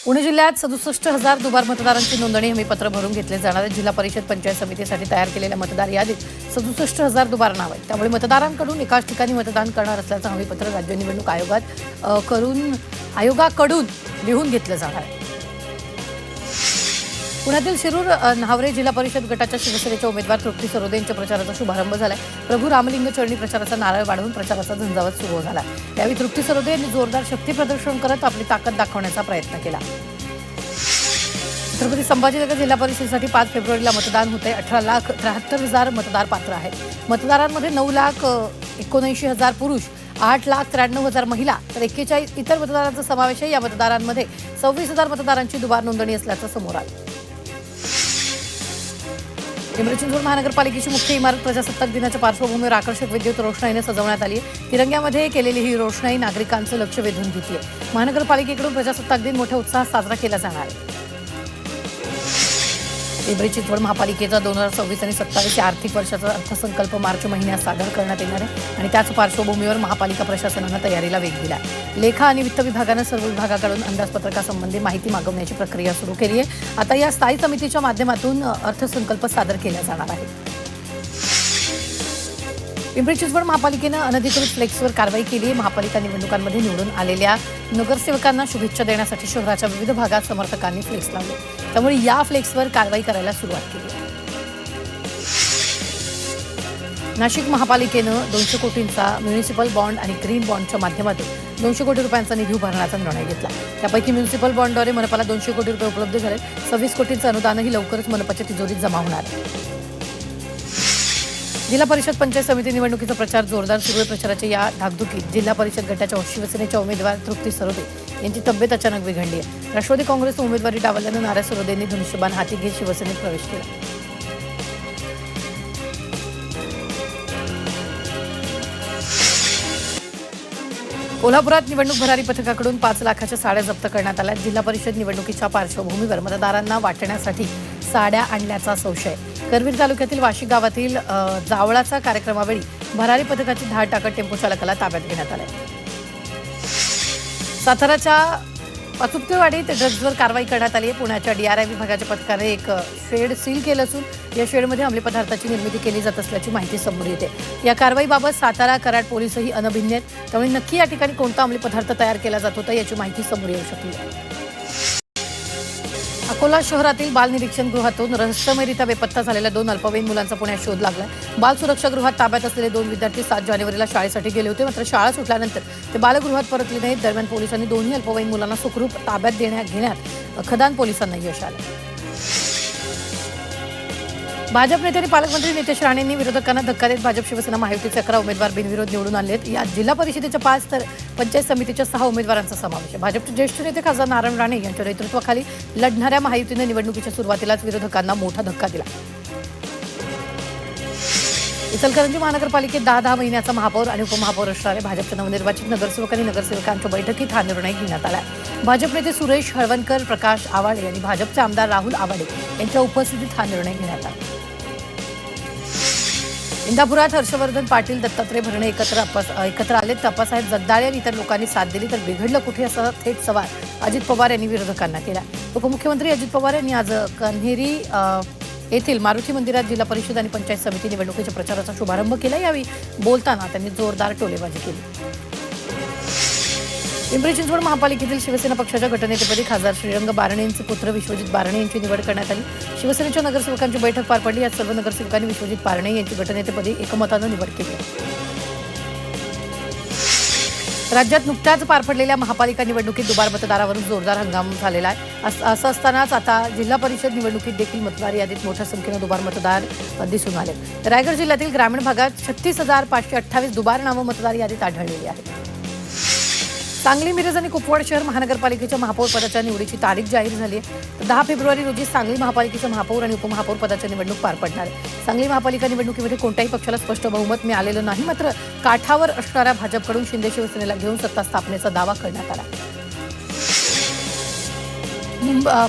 पुणे जिल्ह्यात 67,000 दुबार मतदारांची नोंदणी हमीपत्र भरून घेतले जाणार आहे। जिल्हा परिषद पंचायत समितीसाठी तयार केलेल्या मतदार यादीत 67,000 दुबार नाव आहेत। त्यामुळे मतदारांकडून एकाच ठिकाणी मतदान करणार असल्याचं हमीपत्र राज्य निवडणूक आयोगाकडून लिहून घेतलं जाणार आहे। पुण्यातील शिरूर न्हावरे जिल्हा परिषद गटाच्या शिवसेनेच्या उमेदवार तृप्ती सरोदे यांच्या प्रचाराचा शुभारंभ झालाय। प्रभू रामलिंग चरणी प्रचाराचा नारळ वाढवून प्रचाराचा झंझावात सुरू झाला। यावेळी तृप्ती सरोदे यांनी जोरदार शक्ती प्रदर्शन करत आपली ताकद दाखवण्याचा प्रयत्न केला। छत्रपती संभाजीनगर जिल्हा परिषदेसाठी 5 फेब्रुवारीला मतदान होते। 18,73,000 मतदार पात्र आहेत। मतदारांमध्ये 9,79,000 पुरुष, 8,93,000 महिला तर 41 इतर मतदारांचा समावेश आहे। या मतदारांमध्ये 26,000 मतदारांची दुबार नोंदणी असल्याचं समोर आलं। पिंपरी चिंचवड महानगरपालिकेची मुख्य इमारत प्रजासत्ताक दिनाच्या पार्श्वभूमीवर आकर्षक विद्युत रोषणाईने सजवण्यात आली आहे। तिरंग्यामध्ये केलेली ही रोषणाई नागरिकांचं लक्ष वेधून घेते। महानगरपालिकेकडून प्रजासत्ताक दिन मोठ्या उत्साहात साजरा केला जाणार आहे। पिंपरी चिंचवड महापालिकेचा 2026 आणि 27 या आर्थिक वर्षाचा अर्थसंकल्प मार्च महिन्यात सादर करण्यात येणार आहे आणि त्याच पार्श्वभूमीवर महापालिका प्रशासनानं तयारीला वेग दिला आहे। लेखा आणि वित्त विभागानं सर्व विभागाकडून अंदाजपत्रकासंबंधी माहिती मागवण्याची प्रक्रिया सुरू केली आहे। आता या स्थायी समितीच्या माध्यमातून अर्थसंकल्प सादर केला जाणार आहे। पिंपरी चिंचवड महापालिकेनं अनधिकृत फ्लेक्सवर कारवाई केली आहे। महापालिका निवडणुकांमध्ये निवडून आलेल्या नगरसेवकांना शुभेच्छा देण्यासाठी शहराच्या विविध भागात समर्थकांनी फ्लेक्स लावले। त्यामुळे या फ्लेक्सवर कारवाई करायला सुरुवात केली आहे। नाशिक महापालिकेनं 200 कोटींचा म्युनिसिपल बॉन्ड आणि ग्रीन बॉन्डच्या माध्यमातून 200 कोटी रुपयांचा निधी उभारण्याचा निर्णय घेतला। त्यापैकी म्युनिसिपल बॉन्डद्वारे मनपाला 200 कोटी रुपये उपलब्ध झाले। 26 कोटींचं अनुदानही लवकरच मनपाच्या तिजोरीत जमा होणार आहे। जिल्हा परिषद पंचायत समिती निवडणुकीचा प्रचार जोरदार सुरू आहे। प्रचाराच्या या धाकधुकीत जिल्हा परिषद गटाच्या शिवसेनेच्या उमेदवार तृप्ती सरोदे यांची तब्येत अचानक बिघडली आहे। राष्ट्रवादी काँग्रेसनं उमेदवारी डावलल्यानं नाराज सरोदेंनी धनुष्यबाण हाती घेत शिवसेनेत प्रवेश केला। कोल्हापुरात निवडणूक भरारी पथकाकडून 5 लाखाच्या साड्या जप्त करण्यात आल्या। जिल्हा परिषद निवडणुकीच्या पार्श्वभूमीवर मतदारांना वाटण्यासाठी साड्या आणल्याचा संशय। करवीर तालुक्यातील वाशी गावातील जावळाचा कार्यक्रमावेळी भरारी पथकाची धाड टाकत टेम्पो चालकाला ताब्यात घेण्यात आले। साताराच्या पाचुपतेवाडीत ड्रग्जवर कारवाई करण्यात आली आहे। पुण्याच्या DRI विभागाच्या पथकाने एक शेड सील केलं असून या शेडमध्ये अंमली पदार्थाची निर्मिती केली जात असल्याची माहिती समोर येते। या कारवाईबाबत सातारा कराड पोलीसही अनभिज्ञ आहेत। त्यामुळे नक्की या ठिकाणी कोणता अंमली पदार्थ तयार केला जात होता याची माहिती समोर येऊ शकली। अकोला शहरातील बाल निरीक्षण गृहातून रहस्यमयरित्या बेपत्ता झालेल्या 2 अल्पवयीन मुलांचा पुण्यात शोध लागलाय। बाल सुरक्षा गृहात ताब्यात असलेले 2 विद्यार्थी 7 जानेवारीला शाळेसाठी गेले होते, मात्र शाळा सुटल्यानंतर ते बालगृहात परतले नाहीत। दरम्यान पोलिसांनी दोन्ही अल्पवयीन मुलांना सुखरूप ताब्यात घेण्यात खदान पोलिसांना यश आलं। भाजप नेते आणि पालकमंत्री नितेश राणेंनी विरोधकांना धक्का देत भाजप शिवसेना महायुतीचे 11 उमेदवार बिनविरोध निवडून आणलेत। यात जिल्हा परिषदेच्या 5 तर पंचायत समितीच्या 6 उमेदवारांचा समावेश आहे। भाजपचे ज्येष्ठ नेते खासदार नारायण राणे यांच्या नेतृत्वाखाली लढणाऱ्या महायुतीने निवडणुकीच्या सुरुवातीलाच विरोधकांना मोठा धक्का दिला। इचलकरंजी महानगरपालिकेत 10 महिन्याचा महापौर आणि उपमहापौर असणार आहे। भाजपच्या नवनिर्वाचित नगरसेवक आणि नगरसेवकांच्या बैठकीत हा निर्णय घेण्यात आला आहे। भाजप नेते सुरेश हळवणकर, प्रकाश आवाडे आणि भाजपचे आमदार राहुल आवाडे यांच्या उपस्थितीत हा निर्णय घेण्यात आला। इंदापुरात हर्षवर्धन पाटील, दत्तात्रय भरणे एकत्र आले। अप्पासाहेब जगदाळे आणि इतर लोकांनी साथ दिली तर बिघडलं कुठे असा थेट सवाल अजित पवार यांनी विरोधकांना केला। उपमुख्यमंत्री अजित पवार यांनी आज कन्हेरी येथील मारुती मंदिरात जिल्हा परिषद आणि पंचायत समिती निवडणुकीच्या प्रचाराचा शुभारंभ केला। यावेळी बोलताना त्यांनी जोरदार टोलेबाजी केली। पिंपरी चिंचवड महापालिकेतील शिवसेना पक्षाच्या गटनेतेपदी खासदार श्रीरंग बारणे यांचे पुत्र विश्वजित बारणे यांची निवड करण्यात आली। शिवसेनेच्या नगरसेवकांची बैठक पार पडली। यात सर्व नगरसेवकांनी विश्वजित बारणे यांची गटनेतेपदी एकमतानं निवड केली। राज्यात नुकत्याच पार पडलेल्या महापालिका निवडणुकीत दुबार मतदारावरून जोरदार हंगाम झालेला आहे। असं असतानाच आता जिल्हा परिषद निवडणुकीत देखील मतदार यादीत मोठ्या संख्येनं दुबार मतदार दिसून आले। रायगड जिल्ह्यातील ग्रामीण भागात 36,528 दुबार नावं मतदार यादीत आढळलेली आहेत। सांगली, मिरज आणि कुपवाड शहर महानगरपालिकेच्या महापौर पदाच्या निवडीची तारीख जाहीर झाली आहे। 10 फेब्रुवारी रोजी सांगली महापालिकेच्या महापौर आणि उपमहापौर पदाच्या निवडणूक पार पडणार आहे। सांगली महापालिका निवडणुकीमध्ये कोणत्याही पक्षाला स्पष्ट बहुमत मिळालेलं नाही, मात्र काठावर असणाऱ्या भाजपकडून शिंदे शिवसेनेला घेऊन सत्ता स्थापनेचा दावा करण्यात आला।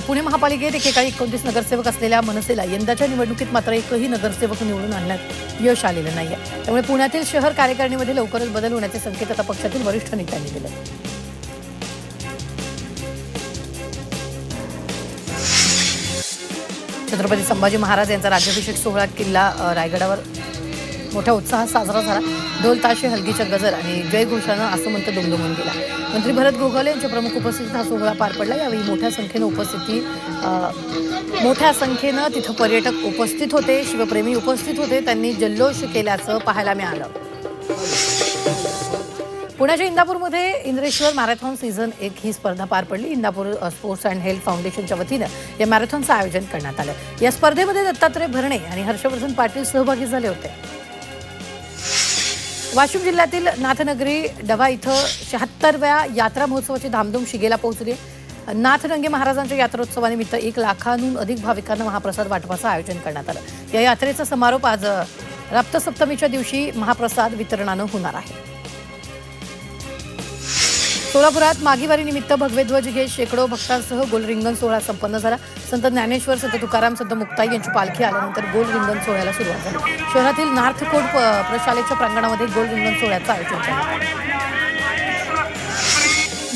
पुणे महापालिकेत एकेकाळी 29 नगरसेवक असलेल्या मनसेला यंदाच्या निवडणुकीत मात्र एकही नगरसेवक निवडून आणण्यात यश आलेलं नाहीये। त्यामुळे पुण्यातील शहर कार्यकारिणीमध्ये लवकरच बदल होण्याचे संकेत आता पक्षातील वरिष्ठ नेत्यांनी दिले। छत्रपती संभाजी महाराज यांचा राज्याभिषेक सोहळा किल्ला रायगडावर मोठ्या उत्साहात साजरा झाला. ढोल ताशे हलगीच्या गजर आणि जयघोषानं आसमंत दुमदुमून गेला. मंत्री भरत गोगावले यांच्या प्रमुख उपस्थितीत हा सोहळा पार पडला. यावेळी मोठ्या संख्येनं तिथं पर्यटक उपस्थित होते, शिवप्रेमी उपस्थित होते. त्यांनी जल्लोष केल्याचं पाहायला मिळालं. पुण्याच्या इंदापूरमध्ये इंद्रेश्वर मॅरेथॉन सीझन 1 ही स्पर्धा पार पडली. इंदापूर स्पोर्ट्स अँड हेल्थ फाउंडेशनच्या वतीनं या मॅरेथॉनचं आयोजन करण्यात आलं. या स्पर्धेमध्ये दत्तात्रय भरणे आणि हर्षवर्धन पाटील सहभागी झाले होते. वाशिम जिल्ह्यातील नाथनगरी डभा इथं 76व्या यात्रा महोत्सवाची धामधूम शिगेला पोहोचली. नाथनंगे महाराजांच्या यात्रोत्सवानिमित्त 1 लाखांहून अधिक भाविकांना महाप्रसाद वाटपाचं आयोजन करण्यात आलं. या यात्रेचा समारोप आज रक्तसप्तमीच्या दिवशी महाप्रसाद वितरणानं होणार आहे. सोलापुरात माघीवारीनिमित्त भगवे ध्वज घेत शेकडो भक्तांसह गोल रिंगण सोहळा संपन्न झाला. संत ज्ञानेश्वर, संत तुकाराम, संत मुक्ताई यांची पालखी आल्यानंतर गोल रिंगण सोहळ्याला सुरुवात झाली. शहरातील नार्थ कोर्ट प्रशालेच्या प्रांगणामध्ये गोल रिंगण सोहळ्याचं आयोजन झालं.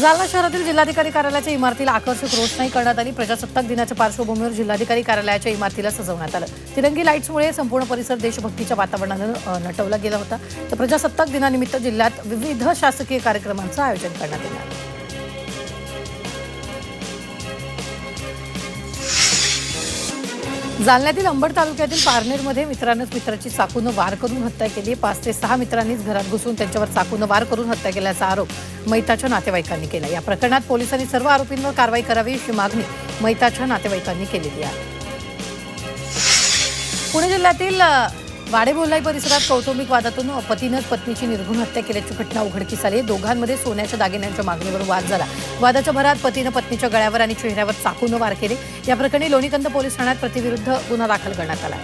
जालना शहरातील जिल्हाधिकारी कार्यालयाच्या इमारतीला आकर्षक रोषणाई करण्यात आली. प्रजासत्ताक दिनाच्या पार्श्वभूमीवर जिल्हाधिकारी कार्यालयाच्या इमारतीला सजवण्यात आलं. तिरंगी लाईट्समुळे संपूर्ण परिसर देशभक्तीच्या वातावरणानं नटवला गेला होता. तर प्रजासत्ताक दिनानिमित्त जिल्ह्यात विविध शासकीय कार्यक्रमांचं आयोजन करण्यात येणार. जालन्यातील अंबड तालुक्यातील पारनेरमध्ये मित्रानंच मित्राची चाकूनं वार करून हत्या केली. 5 ते 6 मित्रांनीच घरात घुसून त्यांच्यावर चाकूनं वार करून हत्या केल्याचा आरोप मैताच्या नातेवाईकांनी केला. या प्रकरणात पोलिसांनी सर्व आरोपींवर कारवाई करावी अशी मागणी मैताच्या नातेवाईकांनी केलेली आहे. पुणे जिल्ह्यातील वाडेबोल्लाई परिसरात कौटुंबिक वादातून पतीनंच पत्नीची निर्घृण हत्या केल्याची घटना उघडकीस आली. दोघांमध्ये सोन्याच्या दागिन्यांच्या मागणीवरून वाद झाला. वादाच्या भरात पतीनं पत्नीच्या गळ्यावर आणि चेहऱ्यावर चाकूनं वार केले. या प्रकरणी लोणीकंद पोलीस ठाण्यात पतीविरुद्ध गुन्हा दाखल करण्यात आला.